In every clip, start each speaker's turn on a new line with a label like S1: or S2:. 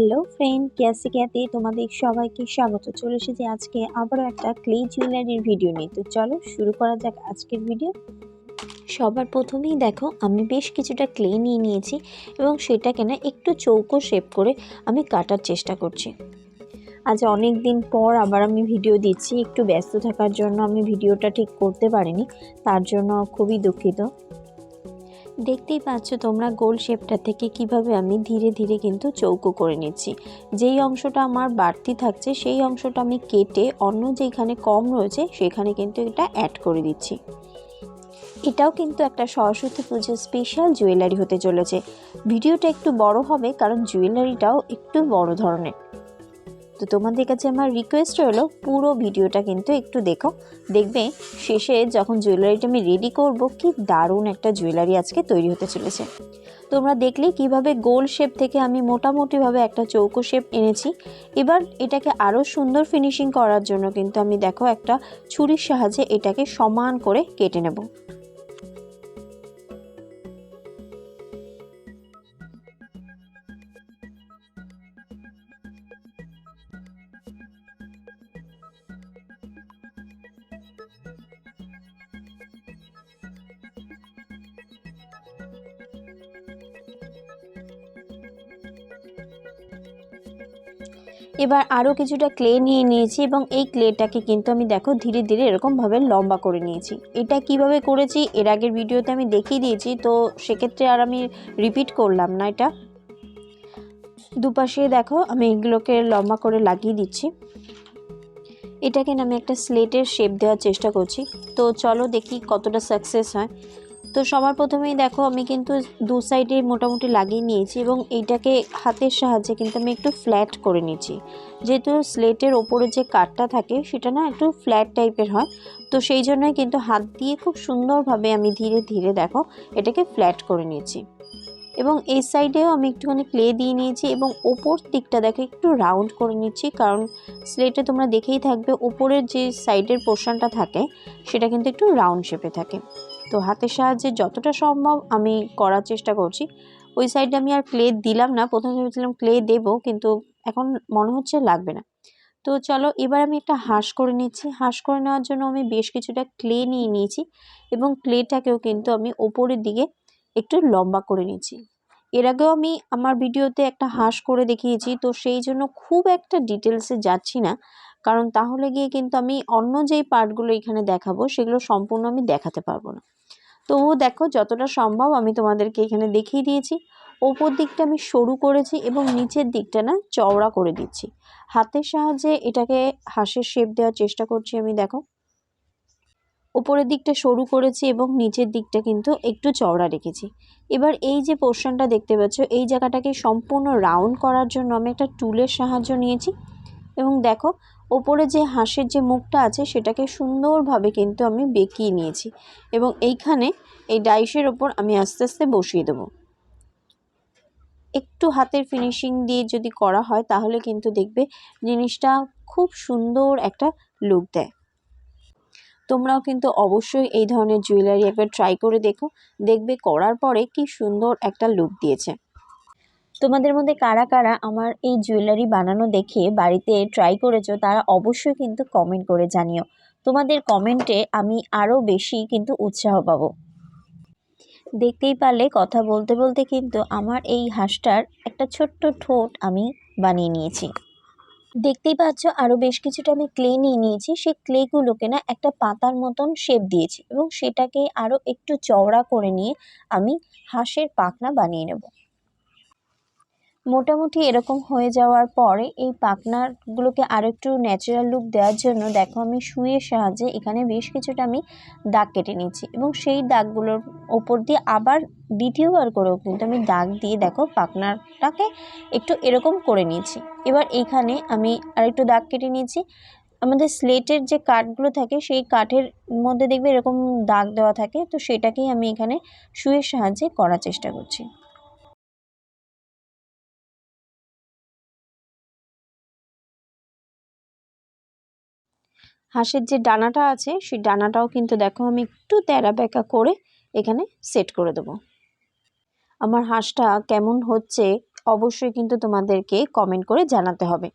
S1: Hello friend, ক্যাসে ক্যাতে তোমাদের সবাইকে স্বাগত। চলে এসেছি আজকে আবারও একটা ক্লে জুয়েলারির ভিডিও নিয়ে। তো চলো শুরু করা যাক আজকের ভিডিও। সবার প্রথমেই দেখো আমি বেশ কিছুটা ক্লে নিয়ে নিয়েছি এবং সেটাকে না একটু চৌকো শেপ করে আমি কাটার চেষ্টা করছি। আজ অনেক দিন পর আবার আমি ভিডিও দিচ্ছি, একটু ব্যস্ত থাকার জন্য আমি ভিডিওটা ঠিক করতে পারিনি, তার জন্য খুবই দুঃখিত। দেখতেই পাচ্ছ তোমরা গোল শেপটা থেকে কিভাবে আমি ধীরে ধীরে কিন্তু চৌকো করে নিচ্ছি। যেই অংশটা আমার বাড়তি থাকছে সেই অংশটা আমি কেটে অন্য যেখানে কম রয়েছে সেখানে কিন্তু এটা অ্যাড করে দিচ্ছি। এটাও কিন্তু একটা সরস্বতী পুজোর স্পেশাল জুয়েলারি হতে চলেছে। ভিডিওটা একটু বড় হবে কারণ জুয়েলারিটাও একটু বড় ধরনের। তো তোমাদের কাছে আমার রিকোয়েস্ট হলো পুরো ভিডিওটা কিন্তু একটু দেখবে শেষে যখন জুয়েলারিটা আমি রেডি করব কি দারুণ একটা জুয়েলারি আজকে তৈরি হতে চলেছে। তোমরা দেখলে কিভাবে গোল শেপ থেকে আমি মোটামুটিভাবে একটা চৌকো শেপ এনেছি। এবার এটাকে আরও সুন্দর ফিনিশিং করার জন্য কিন্তু আমি দেখো একটা ছুরির সাহায্যে এটাকে সমান করে কেটে নেব। এবার আরও কিছুটা ক্লে নিয়ে নিয়েছি এবং এই ক্লেটাকে কিন্তু আমি দেখো ধীরে ধীরে এরকমভাবে লম্বা করে নিয়েছি। এটা কিভাবে করেছি এর আগের ভিডিওতে আমি দেখিয়ে দিয়েছি, তো সেক্ষেত্রে আর আমি রিপিট করলাম না। এটা দুপাশে দেখো আমি এগুলোকে লম্বা করে লাগিয়ে দিচ্ছি। এটাকে আমি একটা স্লেটের শেপ দেওয়ার চেষ্টা করছি, তো চলো দেখি কতটা সাকসেস হয়। তো সবার প্রথমেই দেখো আমি কিন্তু দু সাইডে মোটামুটি লাগিয়ে নিয়েছি এবং এইটাকে হাতের সাহায্যে কিন্তু আমি একটু ফ্ল্যাট করে নিয়েছি। যেহেতু স্লেটের ওপরে যে কাঠটা থাকে সেটা না একটু ফ্ল্যাট টাইপের হয়, তো সেই জন্যই কিন্তু হাত দিয়ে খুব সুন্দরভাবে আমি ধীরে ধীরে দেখো এটাকে ফ্ল্যাট করে নিয়েছি। এবং এই সাইডেও আমি একটুখানি ক্লে দিয়ে নিয়েছি এবং ওপর দিকটা দেখো একটু রাউন্ড করে নিচ্ছি, কারণ স্লেটে তোমরা দেখেই থাকবে ওপরের যে সাইডের পোর্শনটা থাকে সেটা কিন্তু একটু রাউন্ড শেপে থাকে। তো হাতের সাহায্যে যতটা সম্ভব আমি করার চেষ্টা করছি। ওই সাইডে আমি আর ক্লে দিলাম না, প্রথমে ভেবেছিলাম ক্লে দেবো কিন্তু এখন মনে হচ্ছে লাগবে না। তো চলো এবার আমি একটা হাঁস করে নিচ্ছি। হাঁস করে নেওয়ার জন্য আমি বেশ কিছুটা ক্লে নিয়ে নিয়েছি এবং ক্লেটাকেও কিন্তু আমি ওপরের দিকে একটু লম্বা করে নিচ্ছি। এর আগেও আমি আমার ভিডিওতে একটা হাঁস করে দেখিয়েছি, তো সেই জন্য খুব একটা ডিটেলসে যাচ্ছি না, কারণ তাহলে গিয়ে কিন্তু আমি অন্য যেই পার্টগুলো এখানে দেখাবো সেগুলো সম্পূর্ণ আমি দেখাতে পারবো না। তবুও দেখো যতটা সম্ভব আমি তোমাদেরকে এখানে দেখিয়ে দিয়েছি। ওপর দিকটা আমি সরু করেছি এবং নিচের দিকটা না চওড়া করে দিচ্ছি। হাতের সাহায্যে এটাকে হাঁসের শেপ দেওয়ার চেষ্টা করছি আমি। দেখো উপরের দিকটা সরু করেছি এবং নিচের দিকটা কিন্তু একটু চওড়া রেখেছি। এবার এই যে পোর্শনটা দেখতে পাচ্ছ এই জায়গাটাকে সম্পূর্ণ রাউন্ড করার জন্য আমি একটা টুলের সাহায্য নিয়েছি এবং দেখো ওপরে যে হাঁসের যে মুখটা আছে সেটাকে সুন্দরভাবে কিন্তু আমি বেঁকিয়ে নিয়েছি এবং এইখানে এই ডাইসের ওপর আমি আস্তে আস্তে বসিয়ে দেবো। একটু হাতের ফিনিশিং দিয়ে যদি করা হয় তাহলে কিন্তু দেখবে জিনিসটা খুব সুন্দর একটা লুক দেয়। তোমরাও কিন্তু অবশ্যই এই ধরনের জুয়েলারি একবার ট্রাই করে দেখবে করার পরে কি সুন্দর একটা লুক দিয়েছে। তোমাদের মধ্যে কারা কারা আমার এই জুয়েলারি বানানো দেখে বাড়িতে ট্রাই করেছো তারা অবশ্যই কিন্তু কমেন্ট করে জানিও। তোমাদের কমেন্টে আমি আরও বেশি কিন্তু উৎসাহ পাবো। দেখতেই পারলে কথা বলতে বলতে কিন্তু আমার এই হাঁসটার একটা ছোট্ট ঠোঁট আমি বানিয়ে নিয়েছি। দেখতেই পাচ্ছ আরও বেশ কিছুটা আমি ক্লে নিয়ে নিয়েছি। সেই ক্লেগুলোকে না একটা পাতার মতন শেপ দিয়েছি এবং সেটাকে আরও একটু চওড়া করে নিয়ে আমি হাঁসের পাখনা বানিয়ে নেব। মোটামুটি এরকম হয়ে যাওয়ার পরে এই পাখনাগুলোকে আরও একটু ন্যাচারাল লুক দেওয়ার জন্য দেখো আমি সুইয়ের সাহায্যে এখানে বেশ কিছুটা আমি দাগ কেটে নিচ্ছি এবং সেই দাগগুলোর ওপর দিয়ে আবার দ্বিতীয়বার করেও কিন্তু আমি দাগ দিয়ে দেখো পাখনাটাকে একটু এরকম করে নিয়েছি। এবার এইখানে আমি আরেকটু দাগ কেটে নিয়েছি। আমাদের স্লেটের যে কাঠগুলো থাকে সেই কাঠের মধ্যে দেখবে এরকম দাগ দেওয়া থাকে, তো সেটাকেই আমি এখানে সুইয়ের সাহায্যে করার চেষ্টা করছি। হাঁসের যে ডানাটা আছে সেই ডানাটাও কিন্তু দেখো আমি একটু তেরা বেঁকা করে এখানে সেট করে দেবো। আমার হাঁসটা কেমন হচ্ছে অবশ্যই কিন্তু তোমাদেরকে কমেন্ট করে জানাতে হবে।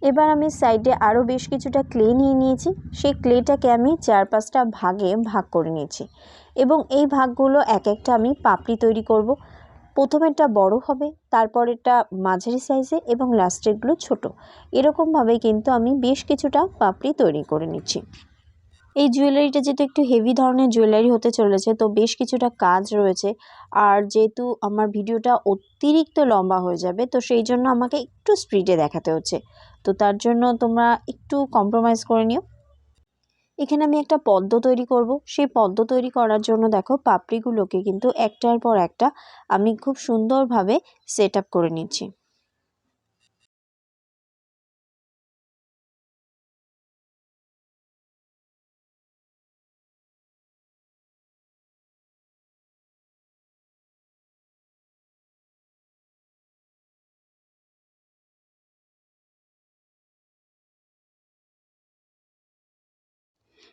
S1: এবার আমি সাইডে আরও বেশ কিছুটা ক্লে নিয়ে নিয়েছি। সেই ক্লেটাকে আমি 4-5টা ভাগে ভাগ করে নিয়েছি এবং এই ভাগগুলো এক একটা আমি পাপড়ি তৈরি করব। প্রথমেরটা বড় হবে, তারপরেরটা মাঝারি সাইজে এবং লাস্টেরগুলো ছোট। এরকমভাবে কিন্তু আমি বেশ কিছুটা পাপড়ি তৈরি করে নিচ্ছি। এই জুয়েলারিটা যেহেতু একটু হেভি ধরনের জুয়েলারি হতে চলেছে, তো বেশ কিছুটা কাজ রয়েছে। আর যেহেতু আমার ভিডিওটা অতিরিক্ত লম্বা হয়ে যাবে, তো সেই জন্য আমাকে একটু স্পিডে দেখাতে হচ্ছে। তো তার জন্য তোমরা একটু কম্প্রোমাইজ করে নিও। এখানে আমি একটা পদ্ম তৈরি করব। সেই পদ্ম তৈরি করার জন্য দেখো পাপড়িগুলোকে কিন্তু একটার পর একটা আমি খুব সুন্দরভাবে সেট আপ করে নিচ্ছি।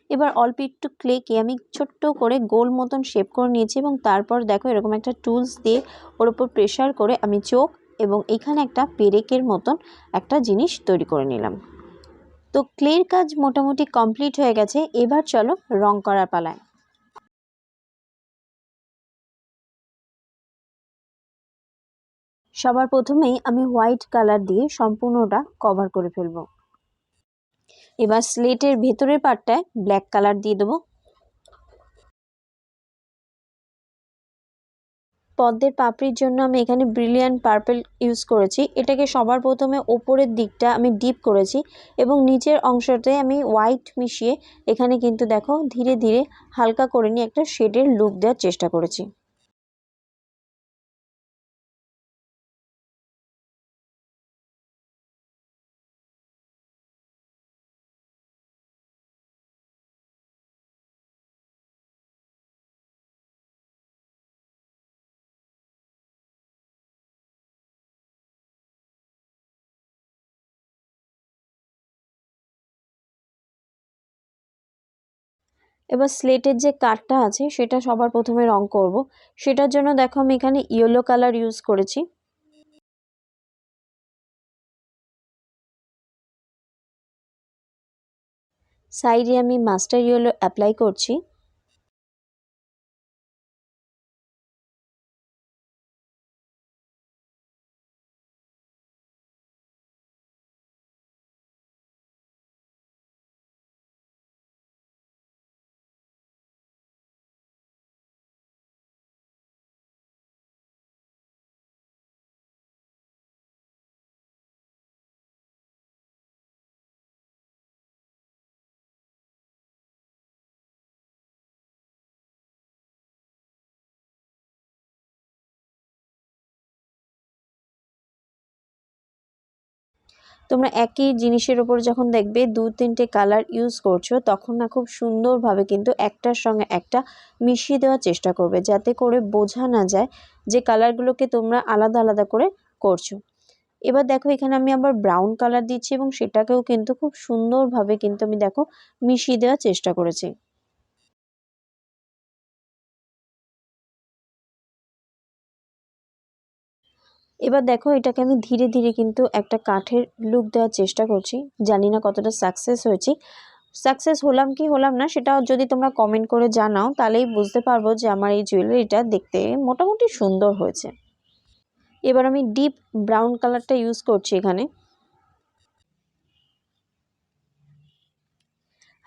S1: এবার অল্প একটু ক্লেকে আমি ছোট্ট করে গোল মতন শেপ করে নিয়েছি এবং তারপর দেখো এরকম একটা টুলস দিয়ে ওর উপর প্রেসার করে আমি চোখ এবং এখানে একটা পেরেকের মতন একটা জিনিস তৈরি করে নিলাম। তো ক্লের কাজ মোটামুটি কমপ্লিট হয়ে গেছে। এবার চলো রং করার পালায়। সবার প্রথমেই আমি হোয়াইট কালার দিয়ে সম্পূর্ণটা কভার করে ফেলবো। এবার স্লেটের ভেতরের পার্টটায় ব্ল্যাক কালার দিয়ে দেবো। পদ্মের পাপড়ির জন্য আমি এখানে ব্রিলিয়ান্ট পার্পল ইউজ করেছি। এটাকে সবার প্রথমে ওপরের দিকটা আমি ডিপ করেছি এবং নিচের অংশটায় আমি হোয়াইট মিশিয়ে এখানে কিন্তু দেখো ধীরে ধীরে হালকা করে নিয়ে একটা শেডের লুক দেওয়ার চেষ্টা করেছি। এবার স্লেটের যে কাঠটা আছে সেটা সবার প্রথমে রং করব। সেটার জন্য দেখো আমি এখানে ইয়েলো কালার ইউজ করেছি। সাইডে আমি মাস্টার ইয়েলো অ্যাপ্লাই করছি। তোমরা একই জিনিসের উপর যখন দেখবে 2-3টে কালার ইউজ করছো, তখন না খুব সুন্দরভাবে কিন্তু একটার সঙ্গে একটা মিশিয়ে দেওয়ার চেষ্টা করবে, যাতে করে বোঝা না যায় যে কালারগুলোকে তোমরা আলাদা আলাদা করে করছো। এবার দেখো এখানে আমি আবার ব্রাউন কালার দিচ্ছি এবং সেটাকেও কিন্তু খুব সুন্দরভাবে কিন্তু আমি দেখো মিশিয়ে দেওয়ার চেষ্টা করেছি। এবার দেখো এটাকে আমি ধীরে ধীরে কিন্তু একটা কাঠের লুক দেওয়ার চেষ্টা করছি। জানি না কতটা সাকসেস হয়েছি। সাকসেস হলাম কি হলাম না সেটাও যদি তোমরা কমেন্ট করে জানাও, তাহলেই বুঝতে পারবো যে আমার এই জুয়েলারিটা দেখতে মোটামুটি সুন্দর হয়েছে। এবার আমি ডিপ ব্রাউন কালারটা ইউজ করছি এখানে।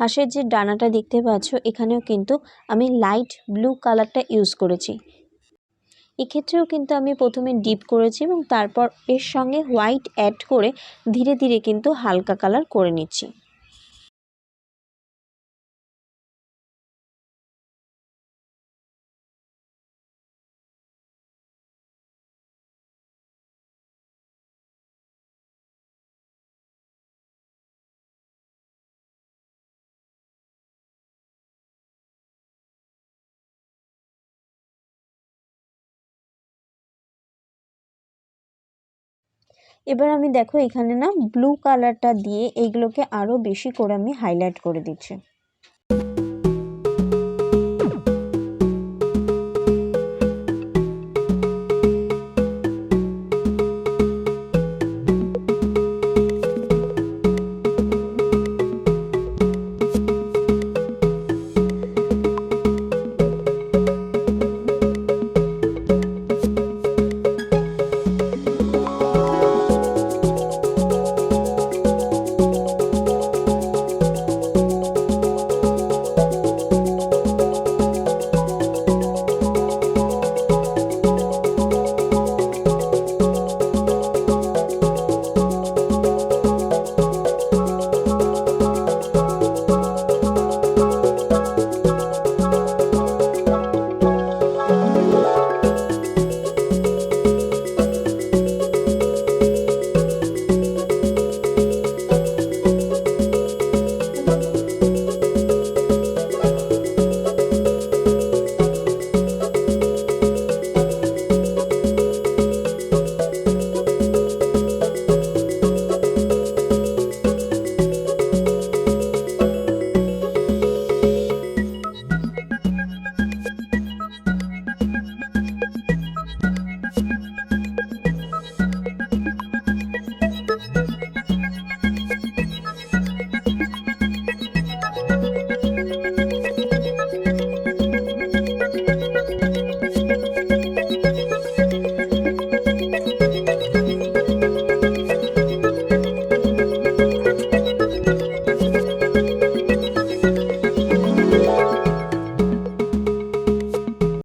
S1: হাঁসের যে ডানাটা দেখতে পাচ্ছ, এখানেও কিন্তু আমি লাইট ব্লু কালারটা ইউজ করেছি। এক্ষেত্রেও কিন্তু আমি প্রথমে ডিপ করেছি এবং তারপর এর সঙ্গে হোয়াইট অ্যাড করে ধীরে ধীরে কিন্তু হালকা কালার করে নিচ্ছি। এবার আমি দেখো এখানে না ব্লু কালারটা দিয়ে এইগুলোকে আরো বেশি করে আমি হাইলাইট করে দিচ্ছি।